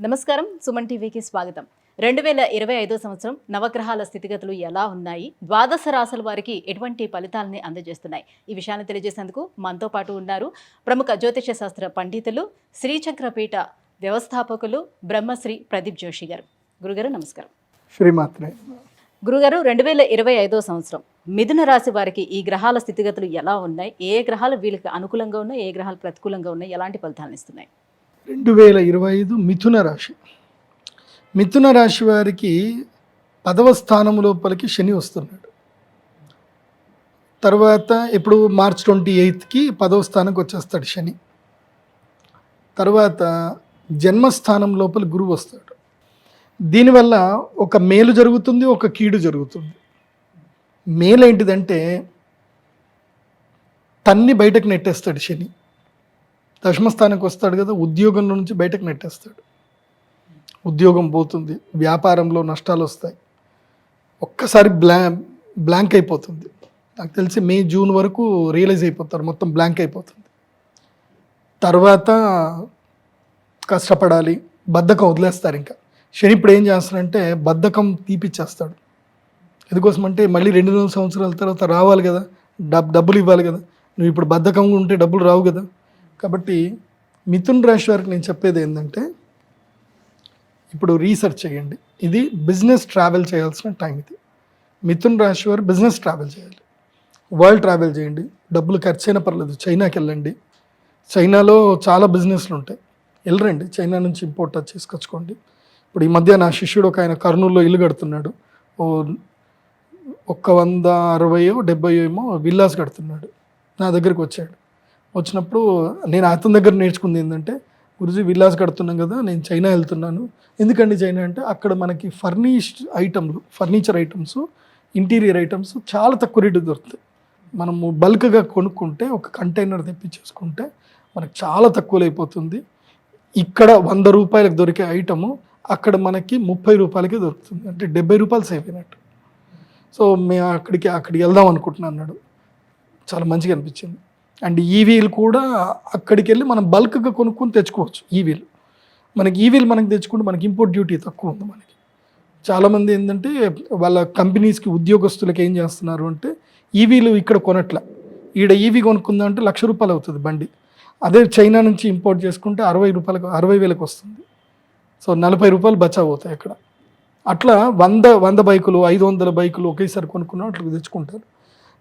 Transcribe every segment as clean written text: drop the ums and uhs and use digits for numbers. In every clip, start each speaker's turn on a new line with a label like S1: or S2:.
S1: నమస్కారం, సుమన్ టీవీకి స్వాగతం. 2025 సంవత్సరం నవగ్రహాల స్థితిగతులు ఎలా ఉన్నాయి, ద్వాదశ రాశుల వారికి ఎటువంటి ఫలితాలని అందజేస్తున్నాయి, ఈ విషయాన్ని తెలియజేసేందుకు మనతో పాటు ఉన్నారు ప్రముఖ జ్యోతిష శాస్త్ర పండితులు, శ్రీచక్రపీఠ వ్యవస్థాపకులు బ్రహ్మశ్రీ ప్రదీప్ జోషి గారు. గురుగారు నమస్కారం.
S2: శ్రీమాత్రే.
S1: గురుగారు, 2025 సంవత్సరం మిథున రాశి వారికి ఈ గ్రహాల స్థితిగతులు ఎలా ఉన్నాయి, ఏ గ్రహాలు వీళ్ళకి అనుకూలంగా ఉన్నాయి, ఏ గ్రహాలు ప్రతికూలంగా ఉన్నాయి, ఎలాంటి ఫలితాలను ఇస్తున్నాయి?
S2: 2025 మిథున రాశి. మిథున రాశి వారికి 10వ స్థానం లోపలికి శని వస్తున్నాడు. తర్వాత ఇప్పుడు మార్చ్ 28కి 10వ స్థానంకి వచ్చేస్తాడు శని. తర్వాత జన్మస్థానం లోపల గురువు వస్తాడు. దీనివల్ల ఒక మేలు జరుగుతుంది, ఒక కీడు జరుగుతుంది. మేలు ఏంటిదంటే తన్ని బయటకు నెట్టేస్తాడు శని. దశమస్థానానికి వస్తాడు కదా, ఉద్యోగంలో నుంచి బయటకు నెట్టేస్తాడు. ఉద్యోగం పోతుంది, వ్యాపారంలో నష్టాలు వస్తాయి, ఒక్కసారి బ్లాంక్ అయిపోతుంది. నాకు తెలిసి మే జూన్ వరకు రియలైజ్ అయిపోతారు, మొత్తం బ్లాంక్ అయిపోతుంది. తర్వాత కష్టపడాలి, బద్ధకం వదిలేస్తారు. ఇంకా శని ఇప్పుడు ఏం చేస్తాడంటే బద్ధకం తీపిచ్చేస్తాడు. ఎందుకోసమంటే మళ్ళీ 2 సంవత్సరాల తర్వాత రావాలి కదా, డబ్బులు ఇవ్వాలి కదా. నువ్వు ఇప్పుడు బద్ధకంగా ఉంటే డబ్బులు రావు కదా. కాబట్టి మిథున్ రాశి వారికి నేను చెప్పేది ఏంటంటే ఇప్పుడు రీసెర్చ్ చేయండి. ఇది బిజినెస్ ట్రావెల్ చేయాల్సిన టైం. ఇది మిథున్ రాశి వారు బిజినెస్ ట్రావెల్ చేయాలి, వరల్డ్ ట్రావెల్ చేయండి. డబ్బులు ఖర్చు అయినా పర్లేదు, చైనాకి వెళ్ళండి. చైనాలో చాలా బిజినెస్లు ఉంటాయి, వెళ్ళరండి. చైనా నుంచి ఇంపోర్ట్ చేసుకొచ్చుకోండి. ఇప్పుడు ఈ మధ్య నా శిష్యుడు ఒక ఆయన కర్నూలులో ఇల్లు కడుతున్నాడు. 160-70 ఏమో విల్లాస్ కడుతున్నాడు. నా దగ్గరికి వచ్చాడు. వచ్చినప్పుడు నేను అతని దగ్గర నేర్చుకుంది ఏంటంటే, గురుజీ విల్లాస్ కడుతున్నాం కదా, నేను చైనా వెళ్తున్నాను. ఎందుకండి చైనా అంటే అక్కడ మనకి ఫర్నిచర్ ఐటమ్స్, ఇంటీరియర్ ఐటమ్స్ చాలా తక్కువ రేటు దొరుకుతాయి. మనము బల్క్గా కొనుక్కుంటే, ఒక కంటైనర్ తెప్పించేసుకుంటే మనకు చాలా తక్కువలో అయిపోతుంది. ఇక్కడ 100 రూపాయలకు దొరికే ఐటము అక్కడ మనకి 30 రూపాయలకి దొరుకుతుంది. అంటే 70 రూపాయలు సేవ్ అయినట్టు. సో మేము అక్కడికి వెళ్దాం అనుకుంటున్నాను అన్నాడు. చాలా మంచిగా అనిపించింది. అండ్ ఈవీలు కూడా అక్కడికి వెళ్ళి మనం బల్క్గా కొనుక్కొని తెచ్చుకోవచ్చు. ఈవీలు మనకి తెచ్చుకుంటే మనకి ఇంపోర్ట్ డ్యూటీ తక్కువ ఉంది. మనకి చాలామంది ఏంటంటే వాళ్ళ కంపెనీస్కి ఉద్యోగస్తులకు ఏం చేస్తున్నారు అంటే ఈవీలు ఇక్కడ కొనట్ల, ఈడ ఈవీ కొనుక్కుందాం అంటే ₹1,00,000 అవుతుంది బండి. అదే చైనా నుంచి ఇంపోర్ట్ చేసుకుంటే 60,000కి వస్తుంది. సో 40 రూపాయలు బచావ్ అవుతాయి అక్కడ. అట్లా 100 బైకులు, 500 బైకులు ఒకేసారి కొనుక్కున్న అట్లా తెచ్చుకుంటారు.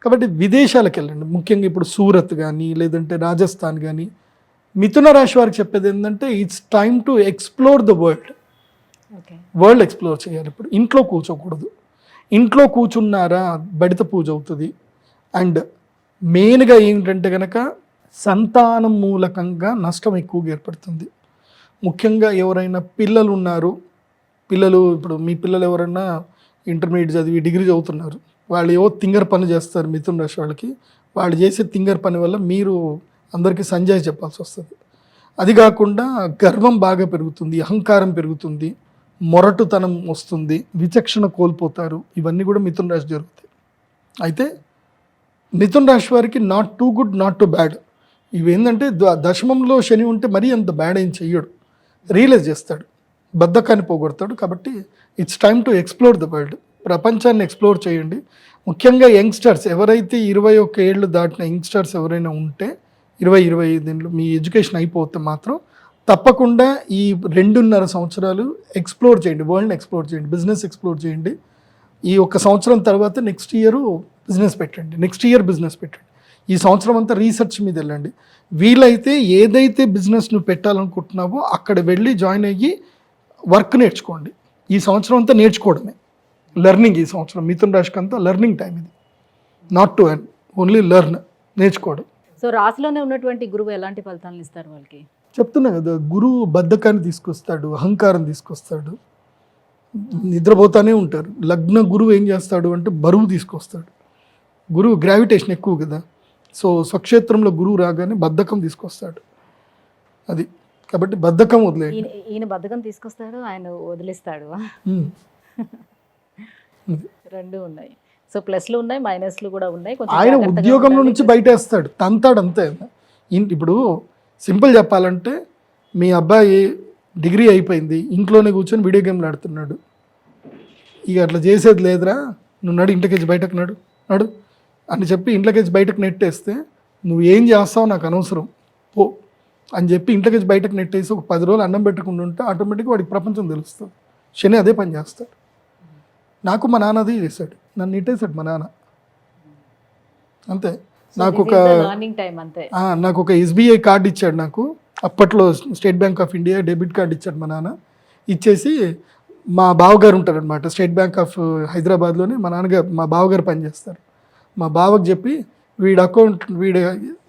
S2: కాబట్టి విదేశాలకు వెళ్ళండి. ముఖ్యంగా ఇప్పుడు సూరత్ కానీ లేదంటే రాజస్థాన్ కానీ. మిథున రాశి వారికి చెప్పేది ఏంటంటే it's time to explore the world explore చేయాలి. ఇప్పుడు ఇంట్లో కూర్చోకూడదు. ఇంట్లో కూర్చున్నారా బడిత పూజ అవుతుంది. అండ్ మెయిన్గా ఏంటంటే కనుక సంతానం మూలకంగా నష్టం ఎక్కువగా ఏర్పడుతుంది. ముఖ్యంగా ఎవరైనా పిల్లలు ఉన్నారు, ఇప్పుడు మీ పిల్లలు ఎవరైనా ఇంటర్మీడియట్ చదివి డిగ్రీ చదువుతున్నారు, వాళ్ళు ఏవో తింగర్ పని చేస్తారు. మిథున రాశి వాళ్ళకి వాళ్ళు చేసే తింగర్ పని వల్ల మీరు అందరికీ సంజాయి చెప్పాల్సి వస్తుంది. అది కాకుండా గర్వం బాగా పెరుగుతుంది, అహంకారం పెరుగుతుంది, మొరటుతనం వస్తుంది, విచక్షణ కోల్పోతారు. ఇవన్నీ కూడా మిథున రాశి జరుగుతాయి. అయితే మిథున రాశి వారికి not too good, not too bad. ఇవేంటంటే దశమంలో శని ఉంటే మరీ అంత బ్యాడ్ ఏం చెయ్యడు, రియలైజ్ చేస్తాడు, బద్ధకాన్ని పోగొడతాడు. కాబట్టి it's time to explore the world. ప్రపంచాన్ని ఎక్స్ప్లోర్ చేయండి. ముఖ్యంగా యంగ్స్టర్స్ ఎవరైతే 21 ఏళ్ళు దాటిన యంగ్స్టర్స్ ఎవరైనా ఉంటే 20-25 ఏళ్ళు మీ ఎడ్యుకేషన్ అయిపోతే మాత్రం తప్పకుండా ఈ 2.5 సంవత్సరాలు ఎక్స్ప్లోర్ చేయండి, వరల్డ్ని ఎక్స్ప్లోర్ చేయండి, బిజినెస్ ఎక్స్ప్లోర్ చేయండి. ఈ 1 సంవత్సరం తర్వాత నెక్స్ట్ ఇయర్ బిజినెస్ పెట్టండి. ఈ సంవత్సరం అంతా రీసెర్చ్ మీద వెళ్ళండి. వీలైతే ఏదైతే బిజినెస్ నువ్వు పెట్టాలనుకుంటున్నావో అక్కడ వెళ్ళి జాయిన్ అయ్యి వర్క్ నేర్చుకోండి. ఈ సంవత్సరం అంతా నేర్చుకోవడమే, లెర్నింగ్. ఈ సంవత్సరం మిథున రాశికి అంతా లెర్నింగ్ టైం. ఇది not to earn, only learn, నేర్చుకోవడం.
S1: సో రాశిలోనే ఉన్నటువంటి గురువు ఎలాంటి ఫలితాలను ఇస్తారు వాళ్ళకి?
S2: చెప్తున్నా కదా, గురువు బద్ధకాన్ని తీసుకొస్తాడు, అహంకారం తీసుకొస్తాడు, నిద్రపోతానే ఉంటారు. లగ్న గురువు ఏం చేస్తాడు అంటే బరువు తీసుకొస్తాడు. గురువు గ్రావిటేషన్ ఎక్కువ కదా, సో స్వక్షేత్రంలో గురువు రాగానే బద్ధకం తీసుకొస్తాడు. అది కాబట్టి బద్ధకం వదిలేయండి.
S1: ఈయన బద్ధకం తీసుకొస్తాడు, ఆయన వదిలేస్తాడు. రెండు ఉన్నాయి. సో ప్లస్లు ఉన్నాయి, మైనస్లు కూడా ఉన్నాయి.
S2: ఆయన ఉద్యోగంలో నుంచి బయటేస్తాడు, తంతాడు అంతే. ఇప్పుడు సింపుల్ చెప్పాలంటే మీ అబ్బాయి డిగ్రీ అయిపోయింది, ఇంట్లోనే కూర్చొని వీడియో గేమ్లు ఆడుతున్నాడు. ఇక అట్లా చేసేది లేదురా, నువ్వు నడు ఇంట్లోకి బయటకు నడు అని చెప్పి ఇంట్లోకి బయటకు నెట్టేస్తే నువ్వు ఏం చేస్తావు నాకు అనవసరం పో అని చెప్పి ఇంట్లోకి బయటకు నెట్టేసి ఒక 10 రోజులు అన్నం పెట్టకుండా ఉంటే ఆటోమేటిక్గా వాడికి ప్రపంచం తెలుస్తుంది. శని అదే పని చేస్తాడు. నాకు మా నాన్న అదే చేశాడు, నన్ను నెట్టేశాడు మా నాన్న. అంతే. నాకు ఒక ఎస్బీఐ కార్డు ఇచ్చాడు. నాకు అప్పట్లో state bank of India debit card ఇచ్చాడు మా నాన్న. ఇచ్చేసి మా బావగారు ఉంటారనమాట స్టేట్ బ్యాంక్ ఆఫ్ హైదరాబాద్లోనే మా బావగారు పనిచేస్తారు. మా బావకు చెప్పి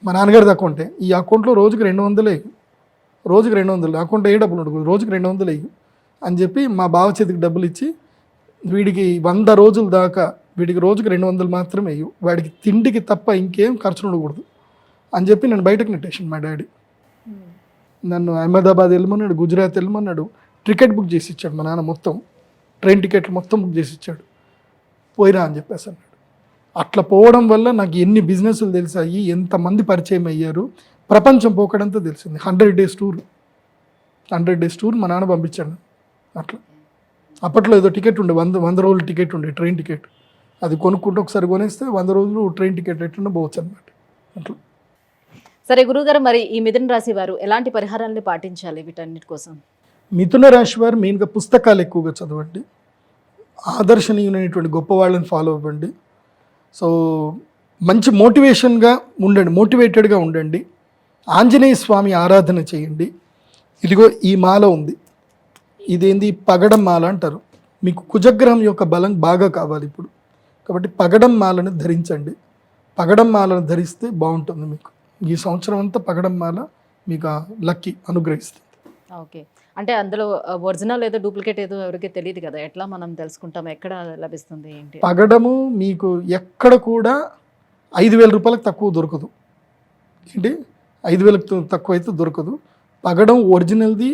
S2: మా నాన్నగారిది అకౌంటే, ఈ అకౌంట్లో రోజుకి 200 వేయు, రోజుకి 200, అకౌంట్ ఏ డబ్బులు ఉండదు, రోజుకి 200 వేయు అని చెప్పి మా బావ చేతికి డబ్బులు ఇచ్చి వీడికి 100 రోజుల దాకా వీడికి రోజుకి 200 మాత్రమే వేయు, వాడికి తిండికి తప్ప ఇంకేం ఖర్చులు ఉండకూడదు అని చెప్పి నన్ను బయటకు నెట్టేసాను మా డాడీ. నన్ను అహ్మదాబాద్ వెళ్ళమన్నాడు, గుజరాత్ వెళ్ళమన్నాడు, టికెట్ బుక్ చేసి ఇచ్చాడు మా నాన్న. మొత్తం ట్రైన్ టికెట్లు మొత్తం బుక్ చేసి ఇచ్చాడు. పోయిరా అని చెప్పేసి అన్నాడు. అట్లా పోవడం వల్ల నాకు ఎన్ని బిజినెస్లు తెలిసాయి, ఎంతమంది పరిచయం అయ్యారు, ప్రపంచం పోకడంతో తెలిసింది. 100 డేస్ టూర్ మా నాన్న పంపించాడు. అట్లా అప్పట్లో ఏదో టికెట్ ఉండే 100 రోజులు టికెట్ ఉండే, ట్రైన్ టికెట్. అది కొనుక్కుంటే ఒకసారి కొనేస్తే 100 రోజులు ట్రైన్ టికెట్ ఎట్లా పోవచ్చు అనమాట. అట్లా.
S1: సరే గురుగారు, మరి ఈ మిథున రాశి వారు ఎలాంటి పరిహారాలను పాటించాలి వీటన్నిటి కోసం?
S2: మిథున రాశి వారు మెయిన్గా పుస్తకాలు ఎక్కువగా చదవండి, ఆదర్శనీయమైనటువంటి గొప్ప వాళ్ళని ఫాలో అవ్వండి. సో మంచి మోటివేటెడ్గా ఉండండి. ఆంజనేయ స్వామి ఆరాధన చేయండి. ఇదిగో ఈ మాల ఉంది, ఇదేంది పగడం మాల అంటారు. మీకు కుజగ్రహం యొక్క బలం బాగా కావాలి ఇప్పుడు, కాబట్టి పగడం మాలను ధరించండి. పగడం మాలను ధరిస్తే బాగుంటుంది మీకు. ఈ సంవత్సరం అంతా పగడం మాల మీకు లక్కీ అనుగ్రహిస్తుంది.
S1: ఓకే, అంటే అందులో ఒరిజినల్ ఏదో డూప్లికేట్ ఏదో ఎవరికి తెలియదు కదా, ఎట్లా మనం తెలుసుకుంటాం, ఎక్కడ లభిస్తుంది ఏంటి?
S2: పగడము మీకు ఎక్కడ కూడా 5,000 రూపాయలకు తక్కువ దొరకదు. ఏంటి 5,000 తక్కువ అయితే దొరకదు. పగడం ఒరిజినల్ది,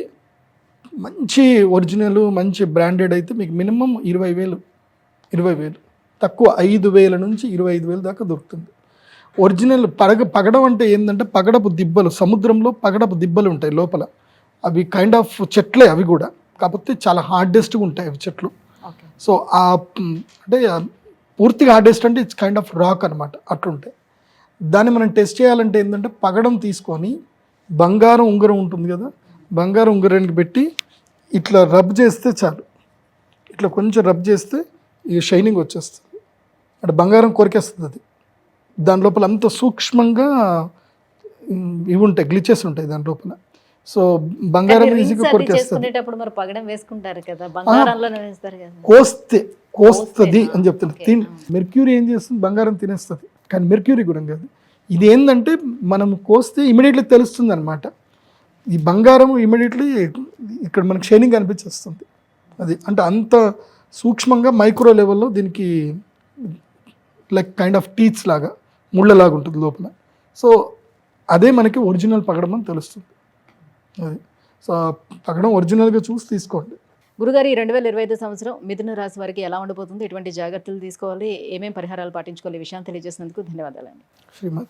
S2: మంచి బ్రాండెడ్ అయితే మీకు మినిమం 20,000 తక్కువ 5,000 నుంచి 25,000 దాకా దొరుకుతుంది. ఒరిజినల్ పగడం అంటే ఏంటంటే పగడపు దిబ్బలు, సముద్రంలో పగడపు దిబ్బలు ఉంటాయి లోపల. అవి కైండ్ ఆఫ్ చెట్లే అవి కూడా, కాకపోతే చాలా హార్డెస్ట్గా ఉంటాయి అవి చెట్లు. సో అంటే పూర్తిగా హార్డెస్ట్ అంటే ఇట్స్ కైండ్ ఆఫ్ రాక్ అనమాట. అట్లుంటాయి. దాన్ని మనం టెస్ట్ చేయాలంటే ఏంటంటే పగడం తీసుకొని బంగారం ఉంగరం ఉంటుంది కదా, బంగారం ఉంగరానికి పెట్టి ఇట్లా రబ్ చేస్తే చాలు. ఇట్లా కొంచెం రబ్ చేస్తే ఈ షైనింగ్ వచ్చేస్తుంది. అంటే బంగారం కొరికేస్తుంది అది. దాని లోపల అంత సూక్ష్మంగా ఇవి ఉంటాయి, గ్లిచెస్ ఉంటాయి దాని లోపల. సో బంగారం ఈజీగా కొరికేస్తుంది. కోస్తుంది అని చెప్తుంది. మెర్క్యూరీ ఏం చేస్తుంది, బంగారం తినేస్తుంది. కానీ మెర్క్యూరీ కూడా కాదు, ఇది ఏంటంటే మనం కోస్తే ఇమీడియట్లీ తెలుస్తుంది అనమాట. ఈ బంగారం ఇమీడియట్లీ ఇక్కడ మనకి షైనింగ్ అనిపించేస్తుంది. అది అంటే అంత సూక్ష్మంగా మైక్రో లెవెల్లో దీనికి లైక్ కైండ్ ఆఫ్ టీత్స్ లాగా, ముళ్ళలాగా ఉంటుంది లోపల. సో అదే మనకి ఒరిజినల్ పగడం అని తెలుస్తుంది. అది సో పగడం ఒరిజినల్గా చూసి తీసుకోండి.
S1: గురుగారు, ఈ 2025 సంవత్సరం మిథున రాశి వారికి ఎలా ఉండబోతుంది, ఎటువంటి జాగ్రత్తలు తీసుకోవాలి, ఏమేమి పరిహారాలు పాటించుకోవాలి, ఈ విషయాన్ని తెలియజేసినందుకు ధన్యవాదాలండి.
S2: శ్రీమాత.